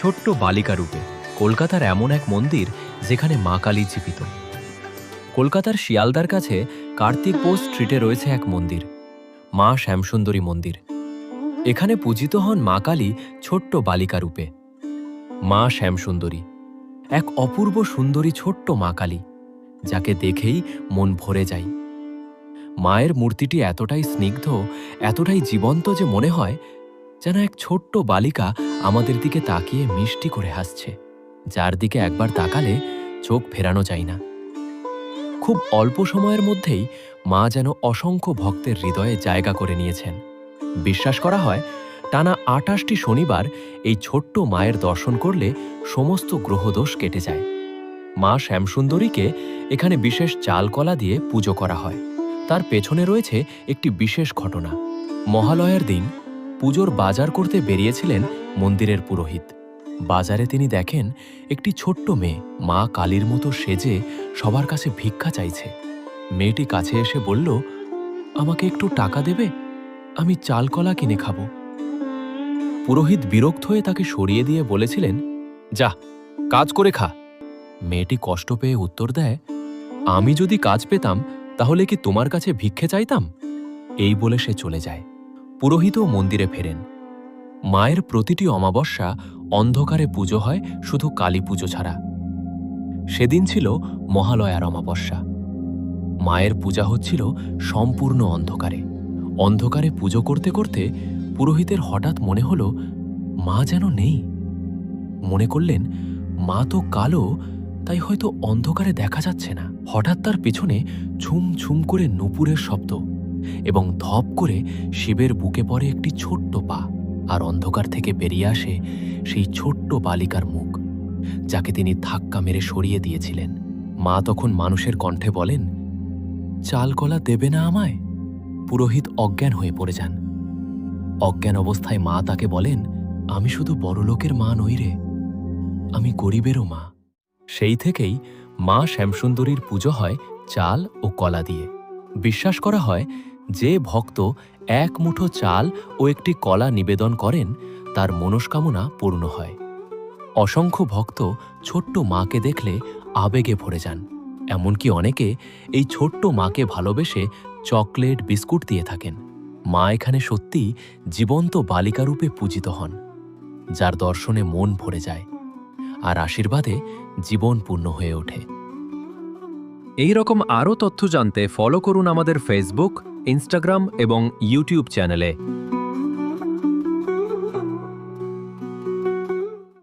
ছোট্ট বালিকা রূপে কলকাতার এমন এক মন্দির যেখানে মা কালী জীবিত। কলকাতার শিয়ালদার কাছে কার্তিক বোস স্ট্রিটে রয়েছে এক মন্দির, মা শ্যামসুন্দরী মন্দির। এখানে পূজিত হন মা কালী ছোট্ট বালিকা রূপে। মা শ্যামসুন্দরী এক অপূর্ব সুন্দরী ছোট্ট মা কালী, যাকে দেখেই মন ভরে যায়। মায়ের মূর্তিটি এতটাই স্নিগ্ধ, এতটাই জীবন্ত যে মনে হয় যেন এক ছোট্ট বালিকা আমাদের দিকে তাকিয়ে মিষ্টি করে হাসছে, যার দিকে একবার তাকালে চোখ ফেরানো যায় না। খুব অল্প সময়ের মধ্যেই মা যেন অসংখ্য ভক্তের হৃদয়ে জায়গা করে নিয়েছেন। বিশ্বাস করা হয় টানা ২৮টি শনিবার এই ছোট্ট মায়ের দর্শন করলে সমস্ত গ্রহদোষ কেটে যায়। মা শ্যামসুন্দরীকে এখানে বিশেষ চাল কলা দিয়ে পুজো করা হয়। তার পেছনে রয়েছে একটি বিশেষ ঘটনা। মহালয়ার দিন পুজোর বাজার করতে বেরিয়েছিলেন মন্দিরের পুরোহিত। বাজারে তিনি দেখেন একটি ছোট্ট মেয়ে মা কালীর মতো সেজে সবার কাছে ভিক্ষা চাইছে। মেয়েটি কাছে এসে বলল, আমাকে একটু টাকা দেবে, আমি চাল কলা কিনে খাব। পুরোহিত বিরক্ত হয়ে তাকে সরিয়ে দিয়ে বলেছিলেন, যা কাজ করে খা। মেয়েটি কষ্ট পেয়ে উত্তর দেয়, আমি যদি কাজ পেতাম তাহলে কি তোমার কাছে ভিক্ষে চাইতাম? এই বলে সে চলে যায়। পুরোহিতও মন্দিরে ফেরেন। মায়ের প্রতিটি অমাবস্যা অন্ধকারে পুজো হয়, শুধু কালী পুজো ছাড়া। সেদিন ছিল মহালয়ার অমাবস্যা। মায়ের পূজা হচ্ছিল সম্পূর্ণ অন্ধকারে। অন্ধকারে পুজো করতে করতে পুরোহিতের হঠাৎ মনে হলো মা যেন নেই। মনে করলেন মা তো কালো, তাই হয়তো অন্ধকারে দেখা যাচ্ছে না। হঠাৎ তার পিছনে ঝুম ঝুম করে নূপুরের শব্দ এবং ধপ করে শিবের বুকে পড়ে একটি ছোট্ট পা, আর অন্ধকার থেকে বেরিয়ে আসে সেই ছোট্ট বালিকার মুখ, যাকে তিনি ধাক্কা মেরে সরিয়ে দিয়েছিলেন। মা তখন মানুষের কণ্ঠে বলেন, চাল কলা দেবে না আমায়? পুরোহিত অজ্ঞান হয়ে পড়ে যান। অজ্ঞান অবস্থায় মা তাকে বলেন, আমি শুধু বড়লোকের মা নই রে, আমি গরিবেরও মা। সেই থেকেই মা শ্যামসুন্দরীর পুজো হয় চাল ও কলা দিয়ে। বিশ্বাস করা হয় যে ভক্ত এক মুঠো চাল ও একটি কলা নিবেদন করেন তার মনস্কামনা পূর্ণ হয়। অসংখ্য ভক্ত ছোট্ট মাকে দেখলে আবেগে ভরে যান। এমনকি অনেকে এই ছোট্ট মাকে ভালোবেসে চকলেট বিস্কুট দিয়ে থাকেন। মা এখানে সত্যি জীবন্ত বালিকারূপে পূজিত হন, যার দর্শনে মন ভরে যায় আর আশীর্বাদে জীবন পূর্ণ হয়ে ওঠে। এই রকম আরও তথ্য জানতে ফলো করুন আমাদের ফেসবুক, ইনস্টাগ্রাম এবং ইউটিউব চ্যানেলে।